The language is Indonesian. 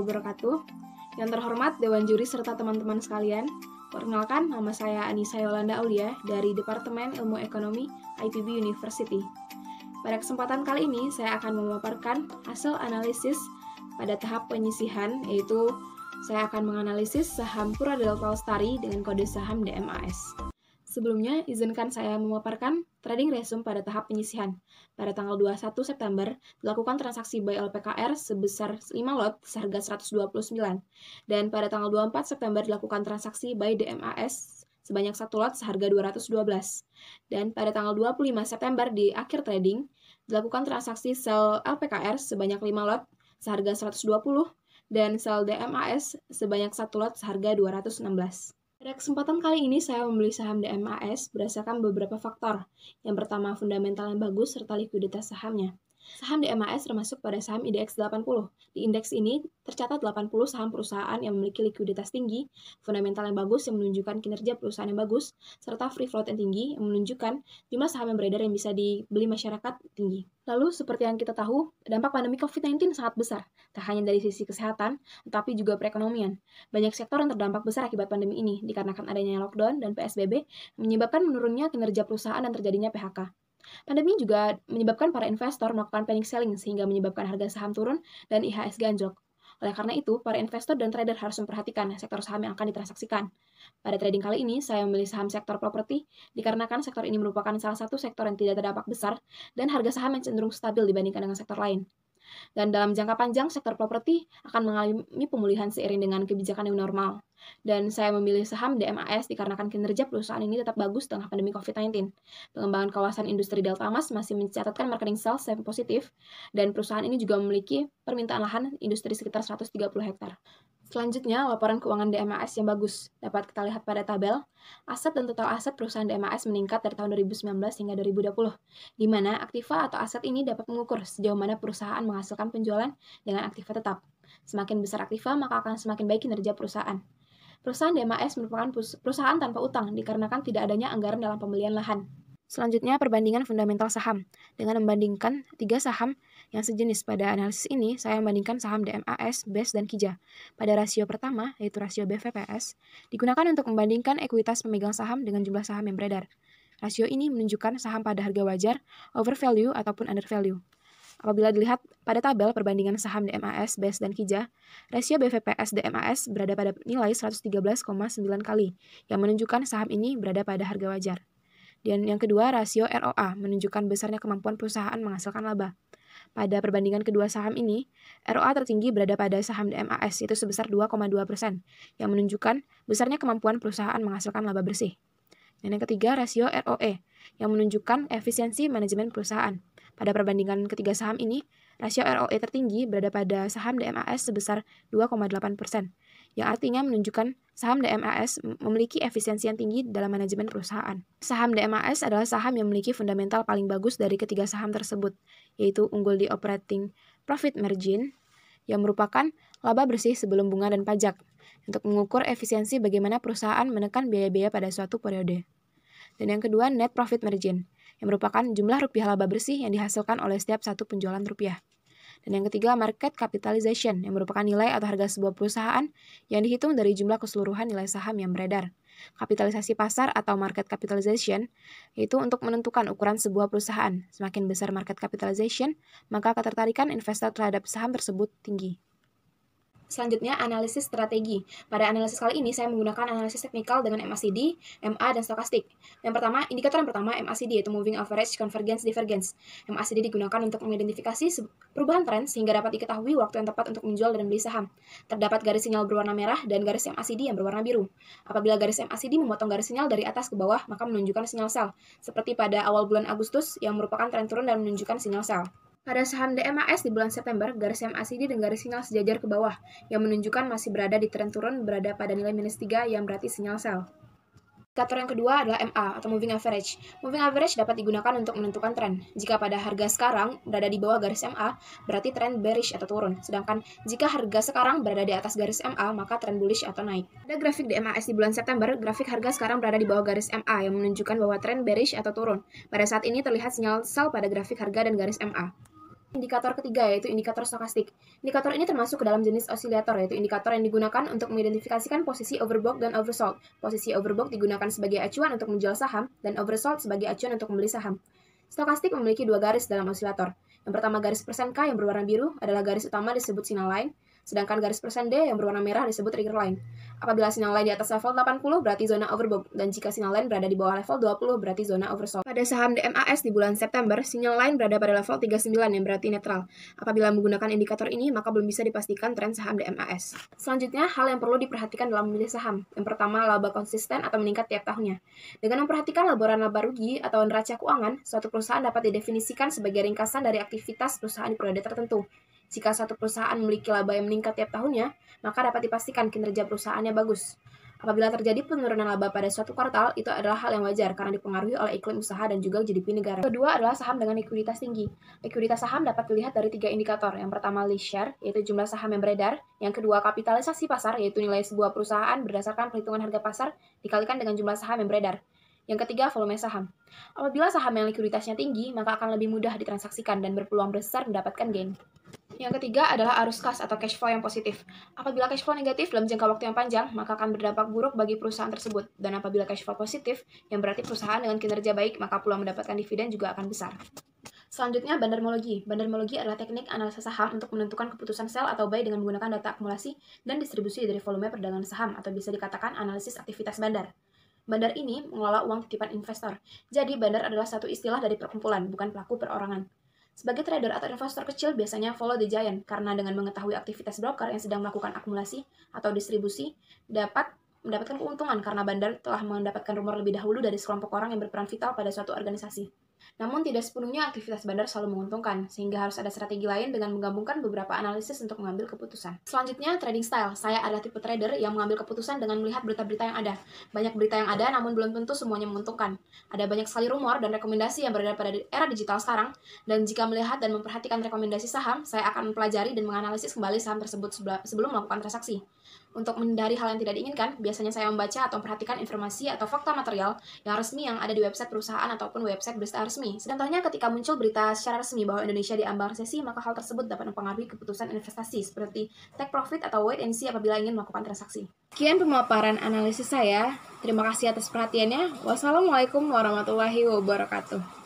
wabarakatuh. Yang terhormat Dewan Juri serta teman-teman sekalian, perkenalkan nama saya Anissa Yolanda Aulia dari Departemen Ilmu Ekonomi IPB University. Pada kesempatan kali ini, saya akan memaparkan hasil analisis pada tahap penyisihan, yaitu saya akan menganalisis saham Pura Delta Lestari dengan kode saham DMAS. Sebelumnya, izinkan saya memaparkan trading resume pada tahap penyisihan. Pada tanggal 21 September, dilakukan transaksi buy LPKR sebesar 5 lot seharga 129. Dan pada tanggal 24 September dilakukan transaksi buy DMAS sebanyak 1 lot seharga 212. Dan pada tanggal 25 September di akhir trading, dilakukan transaksi sell LPKR sebanyak 5 lot seharga 120 dan sell DMAS sebanyak 1 lot seharga 216. Pada kesempatan kali ini, saya membeli saham DMAS berdasarkan beberapa faktor. Yang pertama, fundamental yang bagus serta likuiditas sahamnya. Saham DMAS termasuk pada saham IDX 80. Di indeks ini tercatat 80 saham perusahaan yang memiliki likuiditas tinggi, fundamental yang bagus yang menunjukkan kinerja perusahaan yang bagus, serta free float yang tinggi yang menunjukkan jumlah saham yang beredar yang bisa dibeli masyarakat tinggi. Lalu, seperti yang kita tahu, dampak pandemi COVID-19 sangat besar, tak hanya dari sisi kesehatan, tetapi juga perekonomian. Banyak sektor yang terdampak besar akibat pandemi ini, dikarenakan adanya lockdown dan PSBB, menyebabkan menurunnya kinerja perusahaan dan terjadinya PHK. Pandemi juga menyebabkan para investor melakukan panic selling sehingga menyebabkan harga saham turun dan IHSG anjlok. Oleh karena itu, para investor dan trader harus memperhatikan sektor saham yang akan ditransaksikan. Pada trading kali ini, saya memilih saham sektor properti dikarenakan sektor ini merupakan salah satu sektor yang tidak terdampak besar dan harga saham yang cenderung stabil dibandingkan dengan sektor lain. Dan dalam jangka panjang, sektor properti akan mengalami pemulihan seiring dengan kebijakan yang normal. Dan saya memilih saham DMAS dikarenakan kinerja perusahaan ini tetap bagus tengah pandemi COVID-19. Pengembangan kawasan industri Delta Mas masih mencatatkan marketing sales yang positif, dan perusahaan ini juga memiliki permintaan lahan industri sekitar 130 hektar. Selanjutnya, laporan keuangan DMAS yang bagus. Dapat kita lihat pada tabel, aset dan total aset perusahaan DMAS meningkat dari tahun 2019 hingga 2020, di mana aktiva atau aset ini dapat mengukur sejauh mana perusahaan menghasilkan penjualan dengan aktiva tetap. Semakin besar aktiva, maka akan semakin baik kinerja perusahaan. Perusahaan DMAS merupakan perusahaan tanpa utang dikarenakan tidak adanya anggaran dalam pembelian lahan. Selanjutnya, perbandingan fundamental saham. Dengan membandingkan 3 saham yang sejenis pada analisis ini, saya membandingkan saham DMAS, BES, dan KIJA. Pada rasio pertama, yaitu rasio BVPS, digunakan untuk membandingkan ekuitas pemegang saham dengan jumlah saham yang beredar. Rasio ini menunjukkan saham pada harga wajar, overvalue, ataupun undervalue. Apabila dilihat pada tabel perbandingan saham DMAS, BES, dan KIJA, rasio BVPS DMAS berada pada nilai 113,9 kali, yang menunjukkan saham ini berada pada harga wajar. Dan yang kedua, rasio ROA menunjukkan besarnya kemampuan perusahaan menghasilkan laba. Pada perbandingan kedua saham ini, ROA tertinggi berada pada saham DMAS, yaitu sebesar 2,2%, yang menunjukkan besarnya kemampuan perusahaan menghasilkan laba bersih. Dan yang ketiga, rasio ROE, yang menunjukkan efisiensi manajemen perusahaan. Pada perbandingan ketiga saham ini, rasio ROE tertinggi berada pada saham DMAS sebesar 2,8%, yang artinya menunjukkan saham DMAS memiliki efisiensi yang tinggi dalam manajemen perusahaan. Saham DMAS adalah saham yang memiliki fundamental paling bagus dari ketiga saham tersebut, yaitu unggul di operating profit margin, yang merupakan laba bersih sebelum bunga dan pajak, untuk mengukur efisiensi bagaimana perusahaan menekan biaya-biaya pada suatu periode. Dan yang kedua, net profit margin, yang merupakan jumlah rupiah laba bersih yang dihasilkan oleh setiap satu penjualan rupiah. Dan yang ketiga, market capitalization, yang merupakan nilai atau harga sebuah perusahaan yang dihitung dari jumlah keseluruhan nilai saham yang beredar. Kapitalisasi pasar atau market capitalization, yaitu untuk menentukan ukuran sebuah perusahaan. Semakin besar market capitalization, maka ketertarikan investor terhadap saham tersebut tinggi. Selanjutnya, analisis strategi. Pada analisis kali ini, saya menggunakan analisis teknikal dengan MACD, MA, dan stokastik. Yang pertama, indikator yang pertama MACD, yaitu Moving Average Convergence Divergence. MACD digunakan untuk mengidentifikasi perubahan tren sehingga dapat diketahui waktu yang tepat untuk menjual dan membeli saham. Terdapat garis sinyal berwarna merah dan garis MACD yang berwarna biru. Apabila garis MACD memotong garis sinyal dari atas ke bawah, maka menunjukkan sinyal sell, seperti pada awal bulan Agustus yang merupakan tren turun dan menunjukkan sinyal sell. Pada saham DMAS di bulan September, garis MACD dan garis sinyal sejajar ke bawah, yang menunjukkan masih berada di tren turun berada pada nilai -3 yang berarti sinyal sell. Indikator yang kedua adalah MA atau Moving Average. Moving Average dapat digunakan untuk menentukan tren. Jika pada harga sekarang berada di bawah garis MA, berarti tren bearish atau turun. Sedangkan jika harga sekarang berada di atas garis MA, maka tren bullish atau naik. Pada grafik DMAS di bulan September, grafik harga sekarang berada di bawah garis MA yang menunjukkan bahwa tren bearish atau turun. Pada saat ini terlihat sinyal sell pada grafik harga dan garis MA. Indikator ketiga yaitu indikator stokastik. Indikator ini termasuk ke dalam jenis osilator, yaitu indikator yang digunakan untuk mengidentifikasikan posisi overbought dan oversold. Posisi overbought digunakan sebagai acuan untuk menjual saham dan oversold sebagai acuan untuk membeli saham. Stokastik memiliki dua garis dalam osilator. Yang pertama garis persen K yang berwarna biru adalah garis utama disebut sinyal line, sedangkan garis persen D yang berwarna merah disebut trigger line. Apabila sinyal line di atas level 80 berarti zona overbought, dan jika sinyal line berada di bawah level 20 berarti zona oversold. Pada saham DMAS di bulan September, sinyal line berada pada level 39 yang berarti netral. Apabila menggunakan indikator ini, maka belum bisa dipastikan tren saham DMAS. Selanjutnya, hal yang perlu diperhatikan dalam memilih saham. Yang pertama, laba konsisten atau meningkat tiap tahunnya. Dengan memperhatikan laporan laba rugi atau neraca keuangan, suatu perusahaan dapat didefinisikan sebagai ringkasan dari aktivitas perusahaan di periode tertentu. Jika suatu perusahaan memiliki laba yang meningkat tiap tahunnya, maka dapat dipastikan kinerja perusahaannya bagus. Apabila terjadi penurunan laba pada suatu kuartal, itu adalah hal yang wajar karena dipengaruhi oleh iklim usaha dan juga GDP negara. Kedua adalah saham dengan likuiditas tinggi. Likuiditas saham dapat dilihat dari 3 indikator. Yang pertama, list share, yaitu jumlah saham yang beredar. Yang kedua, kapitalisasi pasar, yaitu nilai sebuah perusahaan berdasarkan perhitungan harga pasar dikalikan dengan jumlah saham yang beredar. Yang ketiga, volume saham. Apabila saham yang likuiditasnya tinggi, maka akan lebih mudah ditransaksikan dan berpeluang besar mendapatkan gain. Yang ketiga adalah arus kas atau cash flow yang positif. Apabila cash flow negatif dalam jangka waktu yang panjang, maka akan berdampak buruk bagi perusahaan tersebut. Dan apabila cash flow positif, yang berarti perusahaan dengan kinerja baik, maka peluang mendapatkan dividen juga akan besar. Selanjutnya, bandarmologi. Bandarmologi adalah teknik analisa saham untuk menentukan keputusan sell atau buy dengan menggunakan data akumulasi dan distribusi dari volume perdagangan saham, atau bisa dikatakan analisis aktivitas bandar. Bandar ini mengelola uang titipan investor. Jadi, bandar adalah satu istilah dari perkumpulan, bukan pelaku perorangan. Sebagai trader atau investor kecil biasanya follow the giant karena dengan mengetahui aktivitas broker yang sedang melakukan akumulasi atau distribusi dapat mendapatkan keuntungan karena bandar telah mendapatkan rumor lebih dahulu dari sekelompok orang yang berperan vital pada suatu organisasi. Namun tidak sepenuhnya aktivitas bandar selalu menguntungkan, sehingga harus ada strategi lain dengan menggabungkan beberapa analisis untuk mengambil keputusan. Selanjutnya, trading style. Saya adalah tipe trader yang mengambil keputusan dengan melihat berita-berita yang ada. Banyak berita yang ada, namun belum tentu semuanya menguntungkan. Ada banyak sekali rumor dan rekomendasi yang beredar pada era digital sekarang, dan jika melihat dan memperhatikan rekomendasi saham, saya akan mempelajari dan menganalisis kembali saham tersebut sebelum melakukan transaksi. Untuk menghindari hal yang tidak diinginkan, biasanya saya membaca atau memperhatikan informasi atau fakta material yang resmi yang ada di website perusahaan ataupun website berita resmi. Contohnya ketika muncul berita secara resmi bahwa Indonesia diambang resesi, maka hal tersebut dapat mempengaruhi keputusan investasi seperti take profit atau wait and see apabila ingin melakukan transaksi. Sekian pemaparan analisis saya. Terima kasih atas perhatiannya. Wassalamualaikum warahmatullahi wabarakatuh.